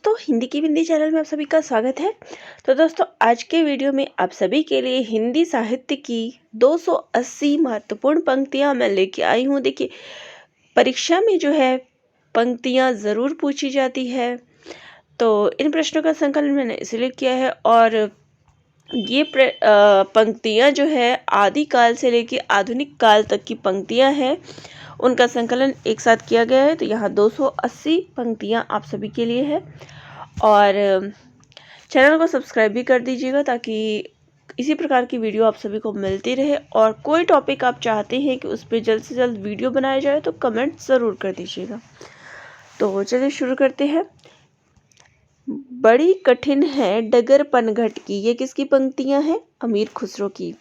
दोस्तों, हिंदी की बिंदी चैनल में आप सभी का स्वागत है। तो दोस्तों, आज के वीडियो में आप सभी के लिए हिंदी साहित्य की 280 महत्वपूर्ण पंक्तियां मैं लेके आई हूँ। देखिए, परीक्षा में जो है पंक्तियां ज़रूर पूछी जाती है, तो इन प्रश्नों का संकलन मैंने इसलिए किया है। और ये पंक्तियां जो है आदिकाल से लेके आधुनिक काल तक की पंक्तियां हैं, उनका संकलन एक साथ किया गया है। तो यहाँ 280 पंक्तियां आप सभी के लिए है। और चैनल को सब्सक्राइब भी कर दीजिएगा ताकि इसी प्रकार की वीडियो आप सभी को मिलती रहे। और कोई टॉपिक आप चाहते हैं कि उस पर जल्द से जल्द वीडियो बनाया जाए तो कमेंट ज़रूर कर दीजिएगा। तो चलिए शुरू करते हैं। बड़ी कठिन है डगर पनघट की, ये किसकी पंक्तियां हैं? अमीर खुसरो की।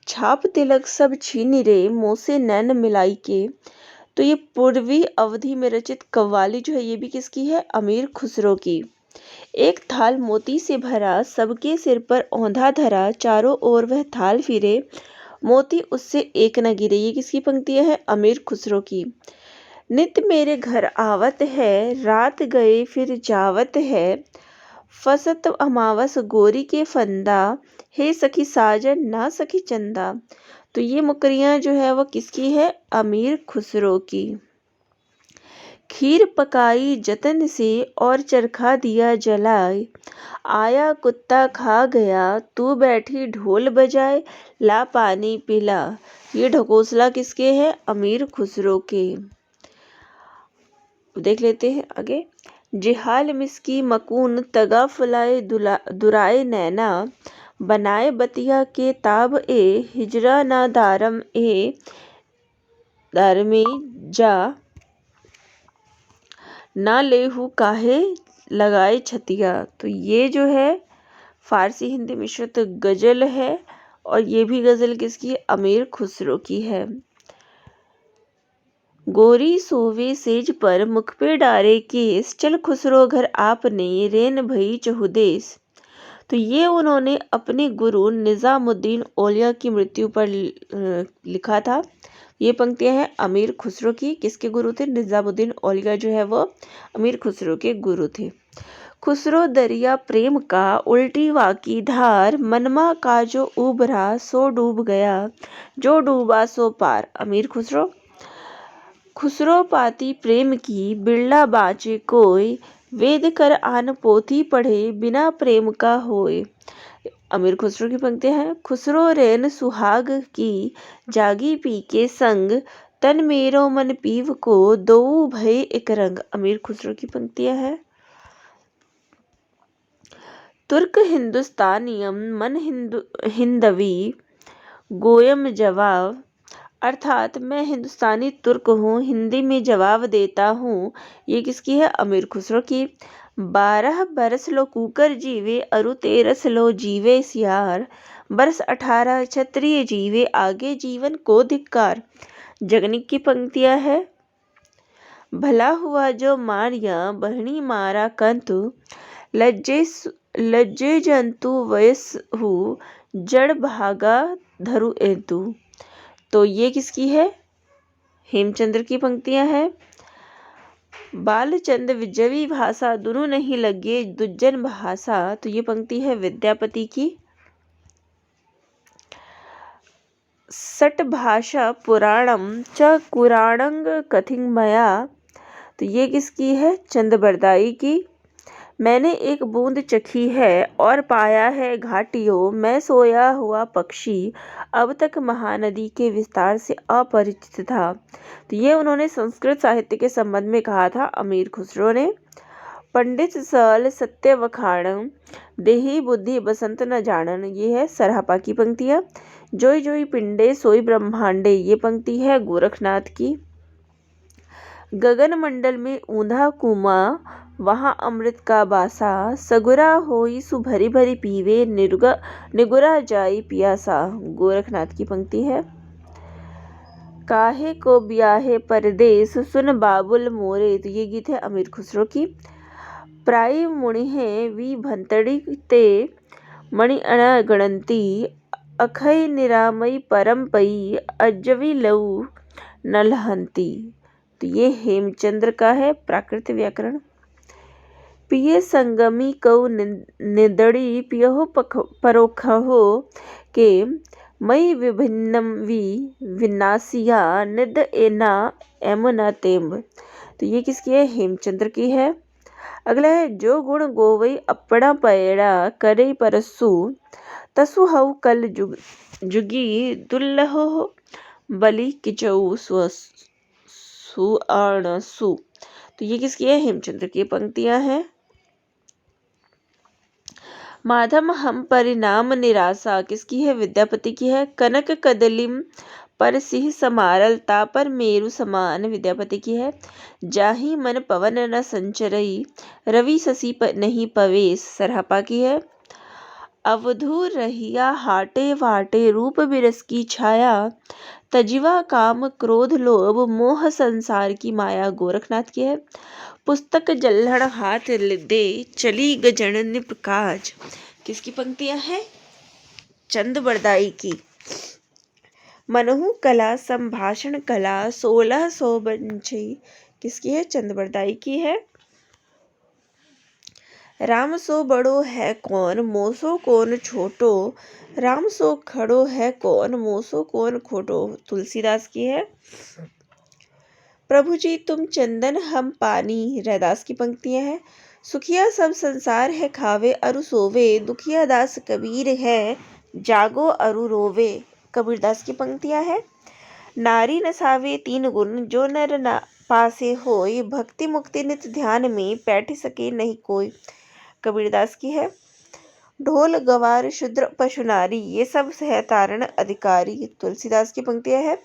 छाप तिलक सब छीनी रे, मुँह से नैन मिलाई के। तो ये पूर्वी अवधि में रचित कव्वाली जो है ये भी किसकी है? अमीर खुसरो की। एक थाल मोती से भरा, सबके सिर पर औंधा धरा, चारों ओर वह थाल फिरे, मोती उससे एक न गिरे। ये किसकी पंक्तियां है? अमीर खुसरो की। नित मेरे घर आवत है, रात गए फिर जावत है, फसत अमावस गोरी के फंदा, हे सखी साजन ना सखी चंदा। तो ये मुकरियां जो है वो किसकी है? अमीर खुसरो की। खीर पकाई जतन से और चरखा दिया जलाए, आया कुत्ता खा गया, तू बैठी ढोल बजाए, ला पानी पिला। ये ढकोसला किसके है? अमीर खुसरो के। देख लेते हैं आगे। जिहाल मिसकी मकून तगा फुलाए दुराए नैना, बनाए बतिया के ताब ए, हिजरा ना दारम ए दारमी जा, ना लेहू काहे लगाए छतिया। तो ये जो है फारसी हिंदी मिश्रित गजल है, और ये भी गजल किसकी है? अमीर खुसरो की है। गोरी सोवे सेज पर, मुख पे डारे केस, चल खुसरो घर आपने, रेन भई चहुदेस। तो ये उन्होंने अपने गुरु निज़ामुद्दीन औलिया की मृत्यु पर लिखा था। ये पंक्तियां हैं अमीर खुसरो की। किसके गुरु थे? निज़ामुद्दीन औलिया जो है वो अमीर खुसरो के गुरु थे। खुसरो दरिया प्रेम का, उल्टी वाकी धार, मनमा का जो उबरा, सो डूब गया, जो डूबा सो पार। अमीर खुसरो। खुसरो पाती प्रेम की, बिरला बाँचे कोय, वेद कर आन पोथी पढ़े, बिना प्रेम का होय। अमीर खुसरो की पंक्तियां हैं। खुसरो रेन सुहाग की, जागी पी के संग, तन मेरो मन पीव को, दोऊ भय एक रंग। अमीर खुसरो की पंक्तियां हैं। तुर्क हिंदुस्तानियम मन हिंदवी, गोयम जवाब। अर्थात मैं हिंदुस्तानी तुर्क हूँ, हिंदी में जवाब देता हूँ। ये किसकी है? अमीर खुसरो की। 12 बरस लो कुकर जीवे, अरु 13 लो जीवे सियार, बरस 18 क्षत्रिय जीवे, आगे जीवन को धिक्कार। जगनिक की पंक्तियां है। भला हुआ जो मारिया, बहनी मारा कंतु, लज्जे जंतु वयस हु, जड़ भागा धरु एतु। तो ये किसकी है? हेमचंद्र की पंक्तियां हैं। बालचंद विजयी भाषा, दोनों नहीं लगे दुज्जन भाषा। तो ये पंक्ति है विद्यापति की। सट भाषा पुराणम च कुराणंग कथिंग मया। तो ये किसकी है? चंदबरदाई की। मैंने एक बूंद चखी है और पाया है घाटियों, मैं सोया हुआ पक्षी, अब तक महानदी के विस्तार से अपरिचित था। तो ये उन्होंने संस्कृत साहित्य के संबंध में कहा था अमीर खुसरो ने। पंडित सल सत्य वखाणन, देही बुद्धि बसंत न जानन। ये है सरहपा की पंक्तियाँ। जोई जोई पिंडे सोई ब्रह्मांडे, ये पंक्ति है गोरखनाथ की। गगन मंडल में ऊंधा कुआं, वहाँ अमृत का बासा, सगुरा होई सु भरी भरी पीवे, निगुरा जाई पियासा। गोरखनाथ की पंक्ति है। काहे को ब्याहे परदेस, सुन बाबुल मोरे। तो ये गीत है अमीर खुसरो की। प्राय मुणिहे वी भंतड़ी ते, मणि अनगणंती, अखय निरामयी परम पई, अज्जवी लऊ नलहंती। तो ये हेमचंद्र का है प्राकृत व्याकरण। पिए संगमी कौ निदड़ी पियहो परोखहो के मई विभिन्नम विनाशिया निद एना एमना तेम्ब। तो ये किसकी है? हेमचंद्र की है। अगला है जो गुण गोवई अपना पैड़ा करे परसु तसु हऊ कल जुगी दुल्लहो बलि किचऊ सुअर्णसु। तो ये किसकी है? हेमचंद्र की पंक्तियां हैं। माधम हम परिणाम निराशा किसकी है? विद्यापति की है। कनक कदलिम पर सिंह समारल तापर मेरु समान विद्यापति की है। जाहि मन पवन न संचरई रवि शशि नहीं पवेश सरहपा की है। अवधू रहिया हाटे वाटे रूप बिरस की छाया तजिवा काम क्रोध लोभ मोह संसार की माया गोरखनाथ की है। पुस्तक जल्हड़ हाथ दे चली गजन निपकाज किसकी पंक्तियां हैं? चंद बरदाई की। मनहु कला संभाषण कला 1600 बंछी किसकी है? चंद बरदाई की है। राम सो बड़ो है कौन मोसो कौन छोटो राम सो खड़ो है कौन मोसो कौन खोटो तुलसीदास की है। प्रभु जी तुम चंदन हम पानी रैदास की पंक्तियां हैं। सुखिया सब संसार है खावे अरु सोवे दुखिया दास कबीर है जागो अरु रोवे कबीरदास की पंक्तियां हैं। नारी नसावे 3 गुण जो नर ना पासे होय भक्ति मुक्ति नित ध्यान में बैठ सके नहीं कोई कबीरदास की है। ढोल गवार शूद्र पशु नारी ये सब है तारण अधिकारी तुलसीदास की पंक्तियां है।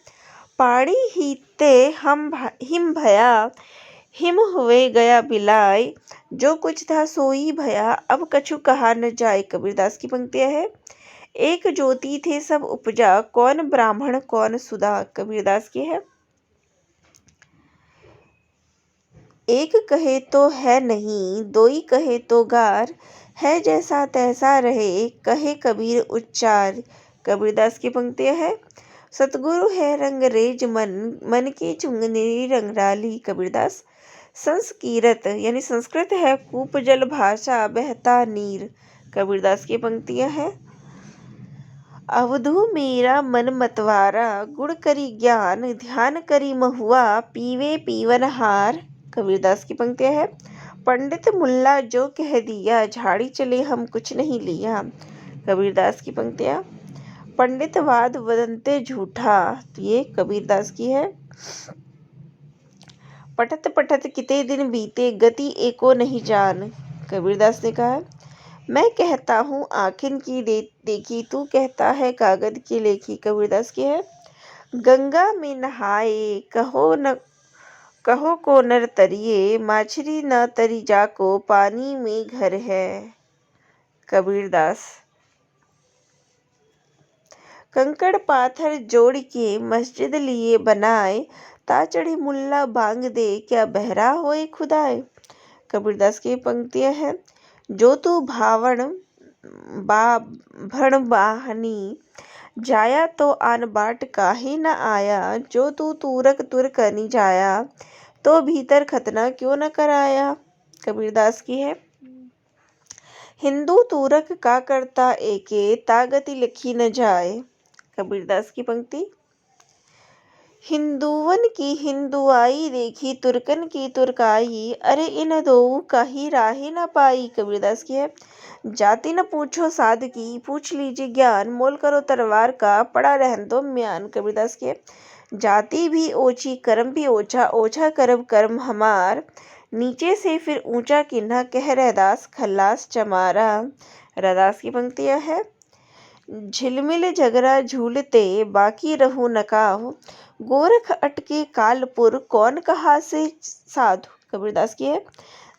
पानी हीते हिम भया हिम हुए गया बिलाय जो कुछ था सोई भया अब कछु कहा न जाए कबीरदास की पंक्तियां है। एक ज्योति थे सब उपजा कौन ब्राह्मण कौन सुधा कबीरदास की है। एक कहे तो है नहीं दोई कहे तो गार है जैसा तैसा रहे कहे कबीर उच्चार कबीरदास की पंक्तियां है। सतगुरु है रंगरेज मन की चुंगनी रंगराली कबीरदास। संस्कृत यानी संस्कृत है कूप जल भाषा बहता नीर कबीरदास की पंक्तियां हैं। अवधू मेरा मन मतवारा गुण करी ज्ञान ध्यान करी महुआ पीवे पीवन हार कबीरदास की पंक्तियां हैं। पंडित मुल्ला जो कह दिया झाड़ी चले हम कुछ नहीं लिया कबीरदास की पंक्तियां। पंडित वाद वदंते झूठा तो ये कबीरदास की है। पठत पठत किते दिन बीते गति एको नहीं जान कबीरदास ने कहा। मैं कहता हूँ आँखिन की देखी तू कहता है कागज की लेखी कबीरदास की है। गंगा में नहाए कहो को नर तरिए माछरी न तरी जाको पानी में घर है कबीरदास। कंकड़ पाथर जोड़ के मस्जिद लिए बनाए ता चढ़े मुल्ला बांग दे क्या बहरा होए खुदाए कबीरदास की पंक्तियां हैं। जो तू भावण भण बाहनी जाया तो आन बाट काहे न आया जो तू तूरक तुर कनी जाया तो भीतर खतना क्यों न कराया कबीरदास की है। हिंदू तूरक का करता एके तागति लिखी न जाए कबीरदास की पंक्ति। हिंदुवन की हिंदुआई देखी तुर्कन की तुर्काई अरे इन दो कहीं राहे न पाई कबीरदास की है। जाति न पूछो साध की पूछ लीजिए ज्ञान मोल करो तलवार का पड़ा रहन दो म्यान कबीरदास की है। जाति भी ओछी कर्म भी ओछा ओछा करब कर्म हमार नीचे से फिर ऊंचा किन्हा कह रैदास खल्लास चमारा रैदास की पंक्तियां है। झिलमिल झगड़ा झूलते बाकी रहू नकाह गोरख अटके कालपुर कौन कहा से साधु कबीरदास की है।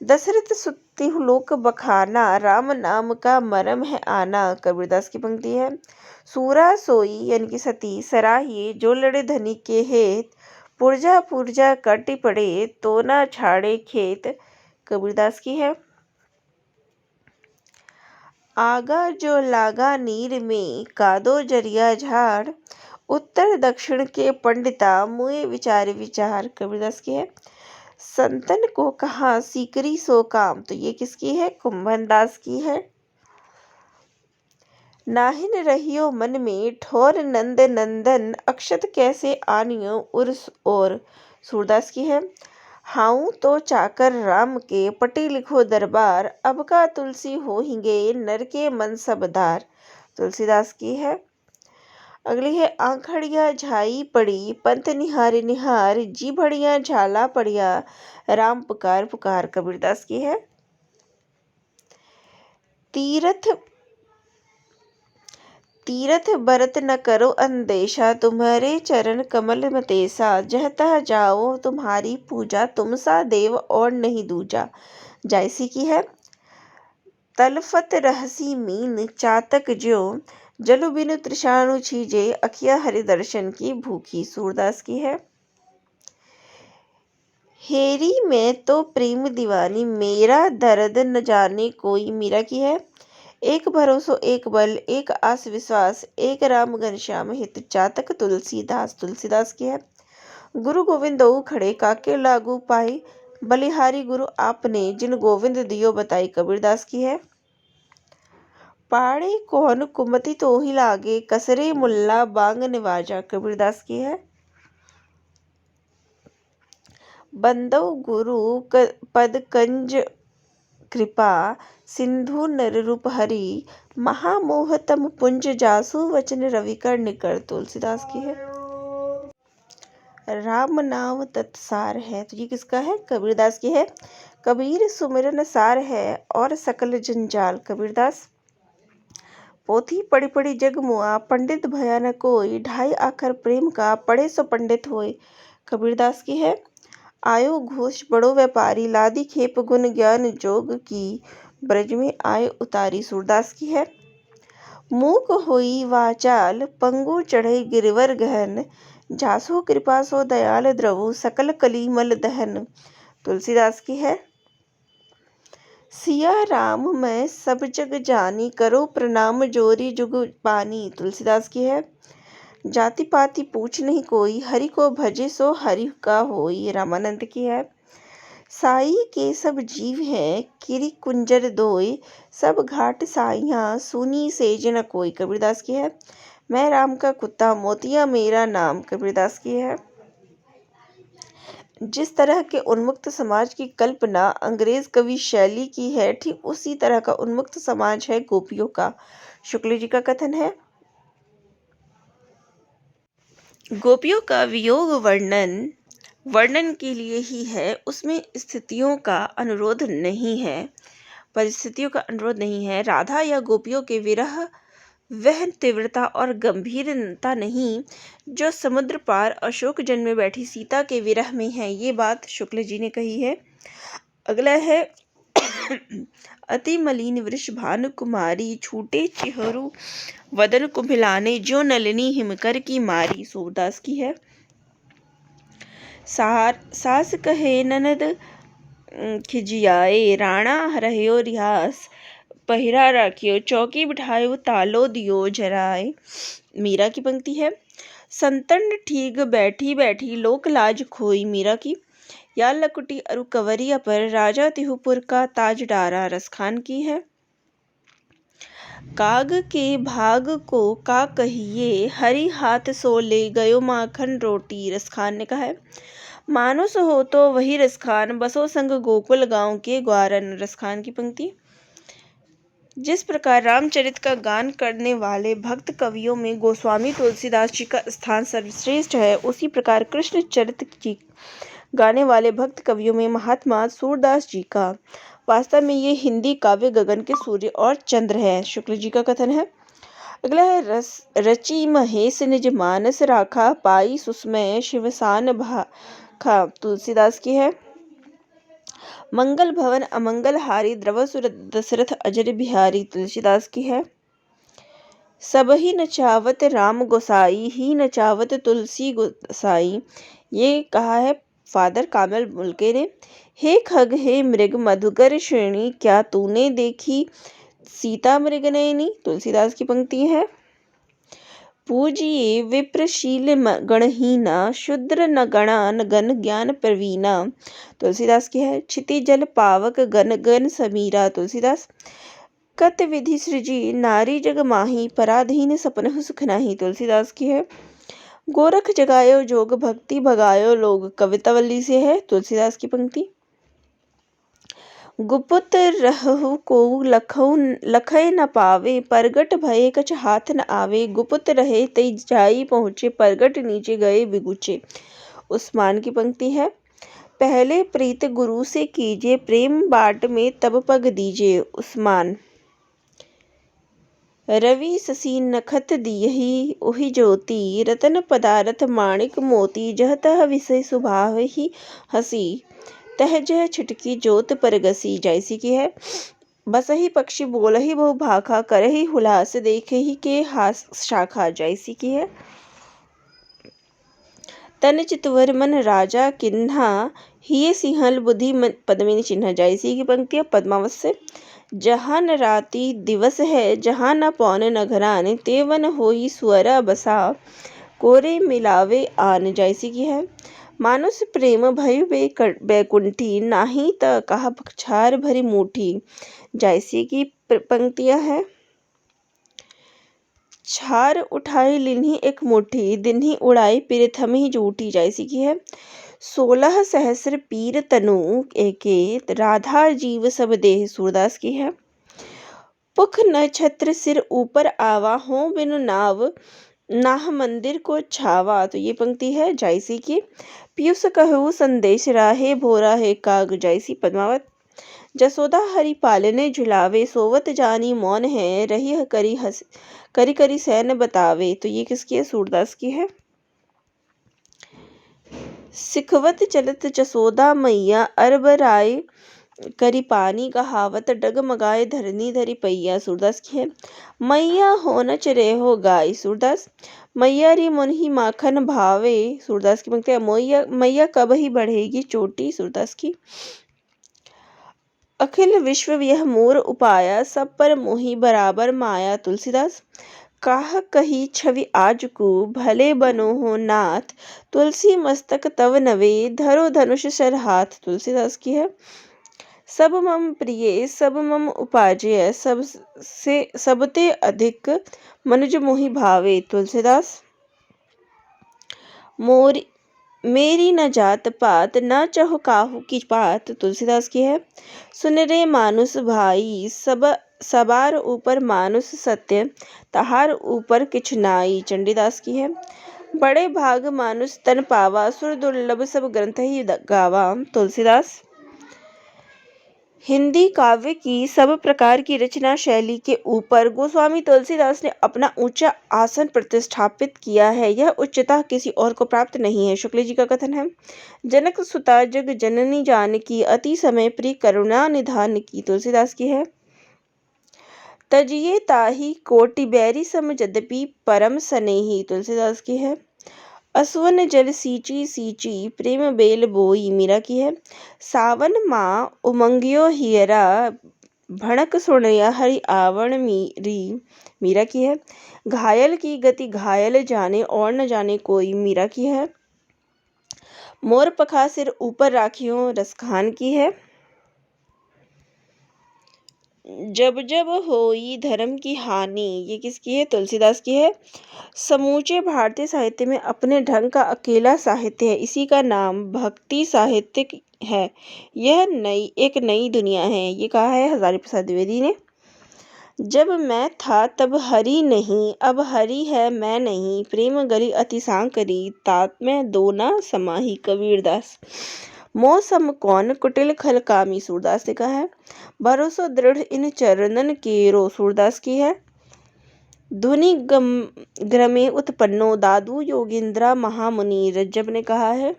दशरथ सुत्ती लोक बखाना राम नाम का मरम है आना कबीरदास की पंक्ति है। सूरा सोई यानी कि सती सराहिए जो लड़े धनी के हेत पुरजा पुरजा कटी पड़े तो ना छाड़े खेत कबीरदास की है। आगा जो लागा नीर में कादो जरिया झाड़ उत्तर दक्षिण के पंडिता मुए विचार विचार कबीरदास की है। संतन को कहा सीकरी सो काम, तो ये किसकी है? कुंभन दास की है। नाहिन रहियो मन में ठोर नंद नंदन, अक्षत कैसे आनियो उर्स और, सूरदास की है। हाउ तो चाकर राम के, पटी लिखो दरबार, अब का तुलसी होहिंगे नर के मन सबदार, तुलसीदास की है। अगली है आंखड़िया झाई पड़ी, पंथ निहार निहार, जी भड़िया झाला पड़िया, राम पुकार पुकार, कबीरदास की है। तीरथ बरत न करो अंदेशा, तुम्हारे चरण कमल मतेसा, जह तह जाओ तुम्हारी पूजा, तुम सा देव और नहीं दूजा, जायसी की है। तलफत रहसी मीन चातक ज्यो, जलु बिनु तृषाणु छीजे, अखिया हरि दर्शन की भूखी, सूरदास की है। हेरी मैं तो प्रेम दीवानी, मेरा दर्द न जाने कोई, मीरा की है। एक भरोसो एक बल, एक आस विश्वास, एक राम घनश्याम हित, चातक तुलसीदास, तुलसीदास की है। गुरु गोविंद दो खड़े, काके लागू पाई, बलिहारी गुरु आपने, जिन गोविंद दियो बताई, कबीरदास की है। पाड़े कौन कुमति तो ही लागे, कसरे मुल्ला बांग निवाजा, कबीरदास की है। बंदो गुरु पद कंज कृपा, सिंधु नर रूप हरि, महामोह तम पुंज जासु, वचन रविकर निकर, तुलसीदास की है। राम नाम तत्सार है, तो ये किसका है? कबीरदास की है। कबीर सुमिरन सार है, और सकल जंजाल, कबीरदास। पोथी पढ़ी पढ़ी जग मुआ, पंडित भया न कोई, ढाई आखर प्रेम का, पढ़े सो पंडित होए, कबीरदास की है। आयो घोष बड़ो व्यापारी, लादी खेप गुण ज्ञान जोग की, ब्रज में आए उतारी, सूरदास की है। मूक होई वाचाल, पंगु चढ़े गिरवर गहन, जासो कृपा सो दयाल द्रवु, सकल कली मल दहन, तुलसीदास की है। सिया राम मैं सब जग जानी, करो प्रणाम जोरी जुग पानी, तुलसीदास की है। जाति पाति पूछ नहीं कोई, हरि को भजे सो हरि का होई, रामानंद की है। साई के सब जीव हैं, किरी कुंजर दोय, सब घाट साइयाँ, सुनी सेज न कोई, कबीरदास की है। मैं राम का कुत्ता, मोतिया मेरा नाम, कबीरदास की है। जिस तरह के उन्मुक्त समाज की कल्पना अंग्रेज कवि शैली की है, ठीक उसी तरह का उन्मुक्त समाज है गोपियों का, शुक्ल जी का कथन है। गोपियों का वियोग वर्णन के लिए ही है, उसमें स्थितियों का अनुरोध नहीं है, परिस्थितियों का अनुरोध नहीं है। राधा या गोपियों के विरह वह तीव्रता और गंभीरता नहीं जो समुद्र पार अशोकजन में बैठी सीता के विरह में है, ये बात शुक्ल जी ने कही है। अगला है अति मलिन वृष भानु कुमारी, छूटे चिहरू वदन कुम्भिलाने, जो नलिनी हिमकर की मारी, सूरदास की है। सास कहे ननद खिजियाए, राणा रहियो रियास, पहिरा राखियो, चौकी बिठायो, तालो दियो जराए, मीरा की पंक्ति है। संतन ठीक बैठी बैठी, लोक लाज खोई, मीरा की। या लकुटी अरु कवरिया पर, राजा तिहुपुर का ताज डारा, रसखान की है। काग के भाग को का कहिए, हरि हाथ सो ले गयो माखन रोटी, रसखान ने कहा है। मानुस हो तो वही रसखान, बसो संग गोकुल गांव के ग्वारन, रसखान की पंक्ति। जिस प्रकार रामचरित का गान करने वाले भक्त कवियों में गोस्वामी तुलसीदास जी का स्थान सर्वश्रेष्ठ है, उसी प्रकार कृष्ण चरित की गाने वाले भक्त कवियों में महात्मा सूरदास जी का। वास्तव में ये हिंदी काव्य गगन के सूर्य और चंद्र है, शुक्ल जी का कथन है। अगला है रचि महेश निज मानस राखा, पाई सुस्मय शिवसान भाखा, तुलसीदास की है। मंगल भवन अमंगल हारी, द्रवसुर दशरथ अजर बिहारी, तुलसीदास की है। सब ही नचावत राम गोसाई, ही नचावत तुलसी गोसाई, ये कहा है फादर कामल मुल्के ने। हे खग हे मृग मधुकर श्रेणी, क्या तूने देखी सीता मृग नयनी, तुलसीदास की पंक्ति है। पूजिए विप्रशील गणहीना, शूद्र न गणा न गण ज्ञान प्रवीणा। तुलसीदास की है। क्षिति जल पावक गण गण समीरा। तुलसीदास। कत विधि सृजी नारी जग माही, पराधीन सपन सुख नाही। तुलसीदास की है। गोरख जगायो जोग, भक्ति भगायो लोग। कवितावली से है तुलसीदास की पंक्ति। गुपुत रहु को लखै न पावे, परगट भये कछ हाथ न आवे। गुपुत रहे तै जाई पहुँचे, परगट नीचे गए बिगुचे। उस्मान की पंक्ति है। पहले प्रीत गुरु से कीजिए, प्रेम बाट में तब पग दीजिए। उस्मान। रवि शशि नखत दियहि, ओहि ज्योति रतन पदारथ माणिक मोती। जह तह विषय सुभावहि हसी, तह जह छिटकी जोत परगसी। जैसी की है। बसहि पक्षी बोलहि बहु भाखा, करहि हुलास देखहि के हास शाखा। जैसी की है। तन चितवर मन राजा किन्हा, हिय सिंहल बुद्धि पद्मिनी चिन्हा। जैसी की पंक्ति है पद्मावत से। जहाँ न राति दिवस है, जहाँ न पौन न घरान, ते वन होई सुअरा बसा, कोरे मिलावे आन। जैसी की है। मानुष प्रेम भयु बैकुंठी, नाही त कहा छार भरी मुठी। जैसी की पंक्तियां हैं। छार उठाई लिन्ही एक मुट्ठी, दिन्ही उड़ाई पिरथमहि जूठी। जैसी की है। 16 सहस्र पीर तनु एके, राधा जीव सब देह। सूरदास की है। पुख न छत्र सिर ऊपर आवा, हो बिनु नाव नाह मंदिर को छावा। तो ये पंक्ति है जैसी की। पीयूष कहु संदेश राहे, भोरा है काग। जैसी पद्मावत। जसोदा हरि पालने झुलावे, सोवत जानी मौन है, रही करी करी सैन बतावे। तो ये किसकी है? सूरदास की है। सिखवत चलत जसोदा मैया, अरब राय करी पानी कहावत, डगमगाए धरनी धरी पैया। सूरदास की है। मैया हो न चरे हो गाय। सूरदास। मैया री मुन्ही माखन भावे। सूरदास की पंक्ति है। मैया कब ही बढ़ेगी चोटी। सूरदास की। अखिल विश्व यह मोर उपाया, सब पर मोहि बराबर माया। तुलसीदास। काह कही छवि आज को, भले बनो हो नाथ, तुलसी मस्तक तव नवे, धरो धनुष सर हाथ। तुलसीदास की है। सब मम प्रिय सब मम उपाजेय, सबते अधिक मनुज मोहि भावे। तुलसीदास। मेरी न जात पात, न चहु काहू की बात। तुलसीदास की है। सुन रे मानुष भाई, सबार ऊपर मानुष सत्य, तहार ऊपर किछ नाई। चंडीदास की है। बड़े भाग मानुष तन पावा, सुर दुर्लभ सब ग्रंथ ही गावा। तुलसीदास। हिंदी काव्य की सब प्रकार की रचना शैली के ऊपर गोस्वामी तुलसीदास ने अपना ऊंचा आसन प्रतिष्ठापित किया है। यह उच्चता किसी और को प्राप्त नहीं है। शुक्ल जी का कथन है। जनक सुता जग जननी जानकी, अति समय प्रिय करुणा निधान की। तुलसीदास की है। तजिए ताहि कोटि बैरी सम, यद्यपि परम स्नेही। तुलसीदास की है। असुवन जल सींची सींची, प्रेम बेल बोई। मीरा की है। सावन माँ उमंगियो हियरा, भणक सुनया हरि आवण मीरी। मीरा की है। घायल की गति घायल जाने, और न जाने कोई। मीरा की है। मोर पखा सिर ऊपर राखियो। रसखान की है। जब जब होई धर्म की हानि। ये किसकी है? तुलसीदास की है। समूचे भारतीय साहित्य में अपने ढंग का अकेला साहित्य है, इसी का नाम भक्ति साहित्य है। यह एक नई दुनिया है। ये कहा है हजारी प्रसाद द्विवेदी ने। जब मैं था तब हरि नहीं, अब हरि है मैं नहीं, प्रेम गली अति सांकरी, तात में दो ना समाही। कबीरदास। मौसम कौन कुटिल खल कामी। सूरदास ने कहा है। भरोसा दृढ़ इन चरणन केरो। सूरदास की है। ध्वनि ग्रमे उत्पन्नो, दादू योगिंद्रा महामुनि। रज्जब ने कहा है।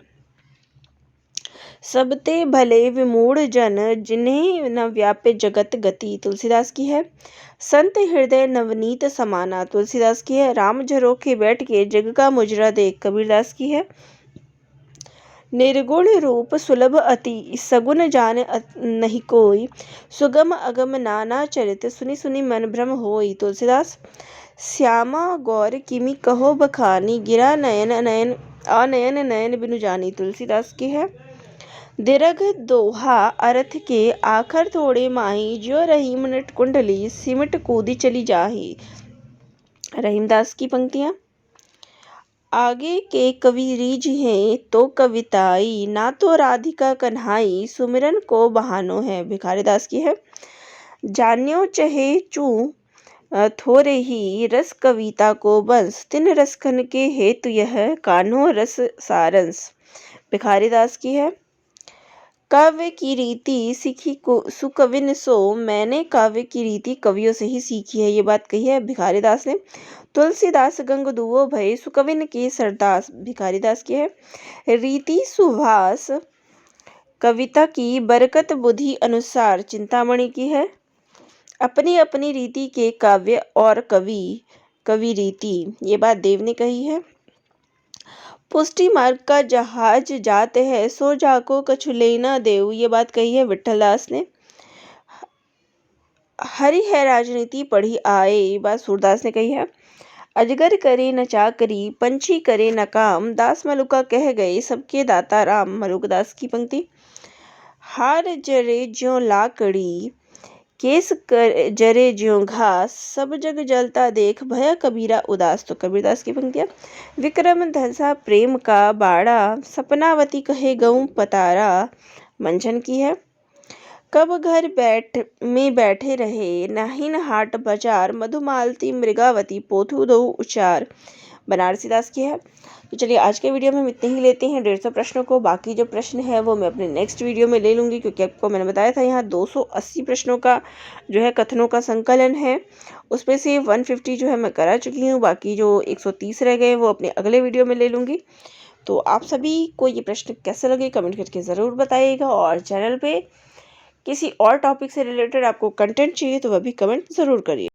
सबते भले विमूढ़ जन, जिन्हें न व्यापे जगत गति। तुलसीदास की है। संत हृदय नवनीत समाना। तुलसीदास की है। राम झरोखे बैठ के जग का मुजरा देख। कबीरदास की है। निर्गुण रूप सुलभ अति, सगुन जान नहीं कोई, सुगम अगम नाना चरित, सुनि सुनि मन भ्रम होई। तुलसीदास। श्यामा गौर किमि कहो बखानी, गिरा नयन नयन अनयन नयन बिनु जानी, तुलसीदास की है। दीर्घ दोहा अर्थ के, आखर थोड़े माही, ज्यो रहीम नट कुंडली, सिमट कूदी चली जाही, रहीमदास की पंक्तियां। आगे के कवि रीझ हैं तो कविताई, ना तो राधिका कन्हाई, सुमिरन को बहानो है, भिखारीदास की है। जान्यो चहे चू थोरे ही, रस कविता को बंस, तिन रसखन के हेतु यह, कान्हो रस सारंस, भिखारीदास की है। काव्य की रीति सीखी को सुकविन सो, मैंने काव्य की रीति कवियों से ही सीखी है, ये बात कही है भिखारीदास ने। तुलसीदास गंग दुओ भय, सुकविन के सरदास, भिखारीदास की है। रीति सुभाष कविता की बरकत बुद्धि अनुसार, चिंतामणि की है। अपनी अपनी रीति के काव्य और कवि रीति, ये बात देव ने कही है। पुष्टि मार्ग का जहाज जाते है, सो जाको कछु लेना देव, ये बात कही है विठलदास ने। हरि है राजनीति पढ़ी आए, ये बात सूरदास ने कही है। अजगर करे न चाकरी, पंछी करे न काम, दास मलुका कह गए, सबके दाता राम, मलुकदास की पंक्ति। हार जरे ज्यों लाकड़ी, केस जरे ज्यों घास, सब जग जलता देख, भया कबीरा उदास, तो कबीरदास की पंक्तियां। विक्रम धसा प्रेम का बाड़ा, सपनावती कहे गऊं पतारा, मंझन की है। कब घर बैठे रहे, नाहिन हाट बाजार, मधुमालती मृगावती, पोथु दो उचार, बनारसीदास की है। तो चलिए आज के वीडियो में हम इतने ही लेते हैं 150 प्रश्नों को। बाकी जो प्रश्न है वो मैं अपने नेक्स्ट वीडियो में ले लूँगी, क्योंकि आपको मैंने बताया था यहाँ 280 प्रश्नों का जो है कथनों का संकलन है, उसमें से 150 जो है मैं करा चुकी हूँ, बाकी जो 130 रह गए वो अपने अगले वीडियो में ले लूँगी। तो आप सभी को ये प्रश्न कैसे लगे कमेंट करके ज़रूर बताइएगा, और चैनल पर किसी और टॉपिक से रिलेटेड आपको कंटेंट चाहिए तो वह भी कमेंट ज़रूर करिए।